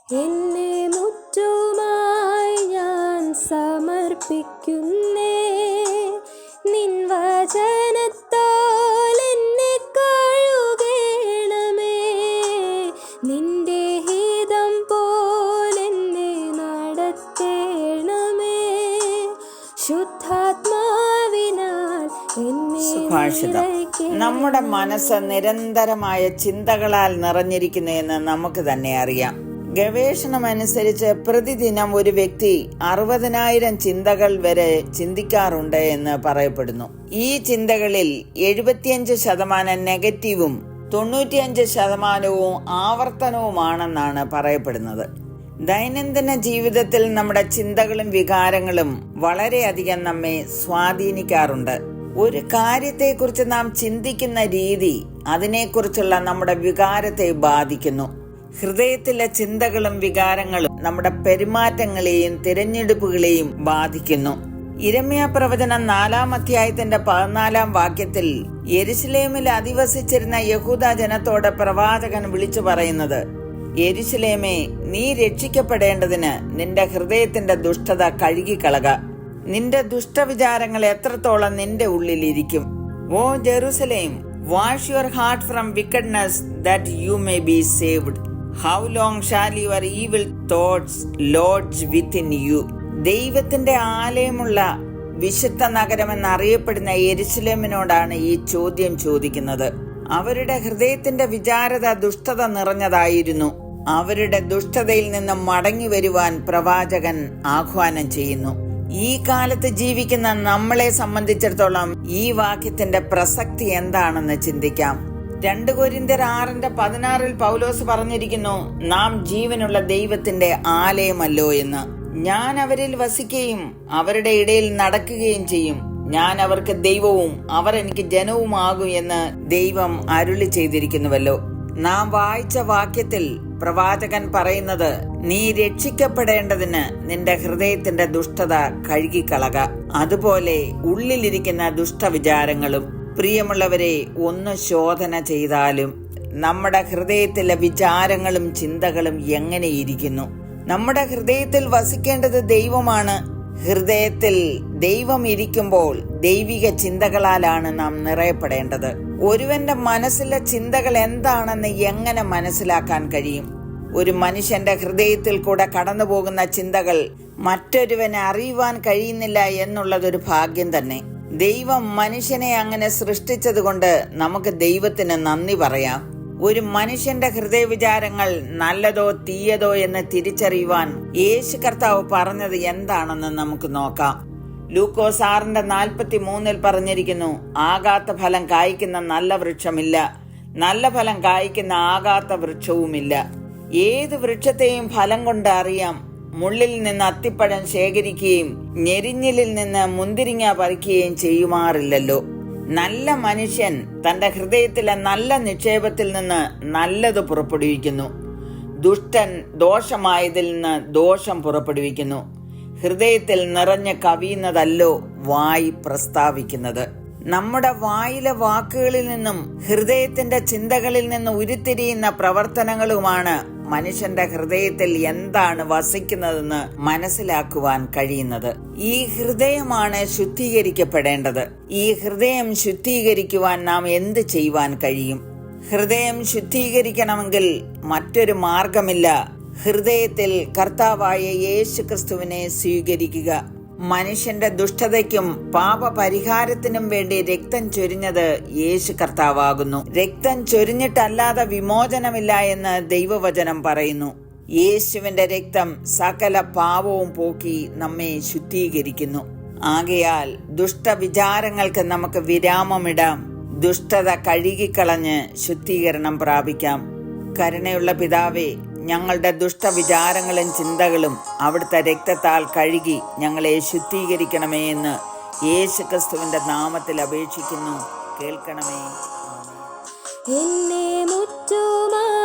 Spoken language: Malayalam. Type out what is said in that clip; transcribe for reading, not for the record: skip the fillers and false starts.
എന്നെ മുറ്റുമായി ഞാൻ സമർപ്പിക്കുന്നേ, നിൻ വചനത്താൽ എന്നെ കഴുകണമേ, നിന്റെ ഹിതം പോലെന്നെ നടത്തേണമേ, ശുദ്ധാത്മാവിനാൽ എന്നെ നിറയ്ക്കണമേ. നമ്മുടെ മനസ്സ് നിരന്തരമായ ചിന്തകളാൽ നിറഞ്ഞിരിക്കുന്നുവെന്ന് നമുക്ക് തന്നെ അറിയാം. ഗവേഷണമനുസരിച്ച് പ്രതിദിനം ഒരു വ്യക്തി 60,000 ചിന്തകൾ വരെ ചിന്തിക്കാറുണ്ട് എന്ന് പറയപ്പെടുന്നു. ഈ ചിന്തകളിൽ 75% നെഗറ്റീവും 95% ആവർത്തനവുമാണെന്നാണ് പറയപ്പെടുന്നത്. ദൈനംദിന ജീവിതത്തിൽ നമ്മുടെ ചിന്തകളും വികാരങ്ങളും വളരെയധികം നമ്മെ സ്വാധീനിക്കാറുണ്ട്. ഒരു കാര്യത്തെക്കുറിച്ച് നാം ചിന്തിക്കുന്ന രീതി അതിനെക്കുറിച്ചുള്ള നമ്മുടെ വികാരത്തെ ബാധിക്കുന്നു. ഹൃദയത്തിലെ ചിന്തകളും വികാരങ്ങളും നമ്മുടെ പെരുമാറ്റങ്ങളെയും തിരഞ്ഞെടുപ്പുകളെയും ബാധിക്കുന്നു. യിരെമ്യാ പ്രവചനം 4-ാം അധ്യായത്തിന്റെ 14-ാം വാക്യത്തിൽ യെരുശലേമിൽ അധിവസിച്ചിരുന്ന യഹൂദ ജനത്തോട് പ്രവാചകൻ വിളിച്ചു പറയുന്നത്, യെരുശലേമേ, നീ രക്ഷിക്കപ്പെടേണ്ടതിന് നിന്റെ ഹൃദയത്തിന്റെ ദുഷ്ടത കഴുകിക്കളക. നിന്റെ ദുഷ്ടവിചാരങ്ങൾ എത്രത്തോളം നിന്റെ ഉള്ളിലിരിക്കും. O Jerusalem, wash your heart from wickedness that you may be saved. How long shall your evil thoughts lodge within you. ദൈവത്തിന്റെ ആലയമുള്ള വിശുദ്ധ നഗരമെന്നറിയപ്പെടുന്ന യെരുശലേമിനോടാണ് ഈ ചോദ്യം ചോദിക്കുന്നത്. അവരുടെ ഹൃദയത്തിന്റെ വിചാരത ദുഷ്ടത നിറഞ്ഞതായിരുന്നു. അവരുടെ ദുഷ്ടതയിൽ നിന്ന് മടങ്ങി വരുവാൻ പ്രവാചകൻ ആഹ്വാനം ചെയ്യുന്നു. ഈ കാലത്ത് ജീവിക്കുന്ന നമ്മളെ സംബന്ധിച്ചിടത്തോളം ഈ വാക്യത്തിന്റെ പ്രസക്തി എന്താണെന്ന് ചിന്തിക്കാം. 2 കൊരിന്ത്യർ 6:16 പൗലോസ് പറഞ്ഞിരിക്കുന്നു, നാം ജീവനുള്ള ദൈവത്തിന്റെ ആലയമല്ലോ എന്ന്. ഞാൻ അവരിൽ വസിക്കുകയും അവരുടെ ഇടയിൽ നടക്കുകയും ചെയ്യും. ഞാൻ അവർക്ക് ദൈവവും അവർ എനിക്ക് ജനവുമാകും എന്ന് ദൈവം അരുളി ചെയ്തിരിക്കുന്നുവല്ലോ. നാം വായിച്ച വാക്യത്തിൽ പ്രവാചകൻ പറയുന്നത്, നീ രക്ഷിക്കപ്പെടേണ്ടതിന് നിന്റെ ഹൃദയത്തിന്റെ ദുഷ്ടത കഴുകിക്കളക. അതുപോലെ ഉള്ളിലിരിക്കുന്ന ദുഷ്ടവിചാരങ്ങളും. പ്രിയമുള്ളവരെ, ഒന്ന് ശോധന ചെയ്താലും നമ്മുടെ ഹൃദയത്തിലെ വിചാരങ്ങളും ചിന്തകളും എങ്ങനെയിരിക്കുന്നു? നമ്മുടെ ഹൃദയത്തിൽ വസിക്കേണ്ടത് ദൈവമാണ്. ഹൃദയത്തിൽ ദൈവം ഇരിക്കുമ്പോൾ ദൈവിക ചിന്തകളാലാണ് നാം നിറയപ്പെടേണ്ടത്. ഒരുവന്റെ മനസ്സിലെ ചിന്തകൾ എന്താണെന്ന് എങ്ങനെ മനസ്സിലാക്കാൻ കഴിയും? ഒരു മനുഷ്യന്റെ ഹൃദയത്തിൽ കൂടെ കടന്നു പോകുന്ന ചിന്തകൾ മറ്റൊരുവനെ അറിയുവാൻ കഴിയുന്നില്ല എന്നുള്ളതൊരു ഭാഗ്യം തന്നെ. ദൈവം മനുഷ്യനെ അങ്ങനെ സൃഷ്ടിച്ചതുകൊണ്ട് നമുക്ക് ദൈവത്തിന് നന്ദി പറയാം. ഒരു മനുഷ്യന്റെ ഹൃദയവിചാരങ്ങൾ നല്ലതോ തീയതോ എന്ന് തിരിച്ചറിയുവാൻ യേശു കർത്താവ് പറഞ്ഞത് എന്താണെന്ന് നമുക്ക് നോക്കാം. ലൂക്കോസ് 6:43 പറഞ്ഞിരിക്കുന്നു, ആകാത്ത ഫലം കായ്ക്കുന്ന നല്ല വൃക്ഷമില്ല, നല്ല ഫലം കായ്ക്കുന്ന ആകാത്ത വൃക്ഷവുമില്ല. ഏത് വൃക്ഷത്തെയും ഫലം കൊണ്ട് അറിയാം. മുള്ളിൽ നിന്ന് അത്തിപ്പഴം ശേഖരിക്കുകയും ഞെരിഞ്ഞിലിൽ നിന്ന് മുന്തിരിങ്ങ പറിക്കുകയും ചെയ്യുമാറില്ലല്ലോ. നല്ല മനുഷ്യൻ തന്റെ ഹൃദയത്തിലെ നല്ല നിക്ഷേപത്തിൽ നിന്ന് നല്ലത് പുറപ്പെടുവിക്കുന്നു. ദുഷ്ടൻ ദോഷമായതിൽ നിന്ന് ദോഷം പുറപ്പെടുവിക്കുന്നു. ഹൃദയത്തിൽ നിറഞ്ഞ് കവിയുന്നതല്ലോ വായ് പ്രസ്താവിക്കുന്നത്. നമ്മുടെ വായിലെ വാക്കുകളിൽ നിന്നും ഹൃദയത്തിന്റെ ചിന്തകളിൽ നിന്ന് ഉരുത്തിരിയുന്ന പ്രവർത്തനങ്ങളുമാണ് മനുഷ്യന്റെ ഹൃദയത്തിൽ എന്താണ് വസിക്കുന്നതെന്ന് മനസ്സിലാക്കുവാൻ കഴിയുന്നത്. ഈ ഹൃദയമാണ് ശുദ്ധീകരിക്കപ്പെടേണ്ടത്. ഈ ഹൃദയം ശുദ്ധീകരിക്കുവാൻ നാം എന്ത് ചെയ്യുവാൻ കഴിയും? ഹൃദയം ശുദ്ധീകരിക്കണമെങ്കിൽ മറ്റൊരു മാർഗമില്ല. ഹൃദയത്തിൽ കർത്താവായ യേശു ക്രിസ്തുവിനെ സ്വീകരിക്കുക. മനുഷ്യന്റെ ദുഷ്ടതയ്ക്കും പാപപരിഹാരത്തിനും വേണ്ടി രക്തം ചൊരിഞ്ഞത് യേശു കർത്താവാകുന്നു. രക്തം ചൊരിഞ്ഞിട്ടല്ലാതെ വിമോചനമില്ല എന്ന് ദൈവവചനം പറയുന്നു. യേശുവിന്റെ രക്തം സകല പാപവും പോക്കി നമ്മെ ശുദ്ധീകരിക്കുന്നു. ആകയാൽ ദുഷ്ടവിചാരങ്ങൾക്ക് നമുക്ക് വിരാമമിടാം. ദുഷ്ടത കഴുകിക്കളഞ്ഞ് ശുദ്ധീകരണം പ്രാപിക്കാം. കരുണയുള്ള പിതാവേ, ഞങ്ങളുടെ ദുഷ്ടവിചാരങ്ങളും ചിന്തകളും അവിടുത്തെ രക്തത്താൽ കഴുകി ഞങ്ങളെ ശുദ്ധീകരിക്കണമേ എന്ന് യേശുക്രിസ്തുവിന്റെ നാമത്തിൽ അപേക്ഷിക്കുന്നു. കേൾക്കണമേ. എന്നെ മുറ്റുമായി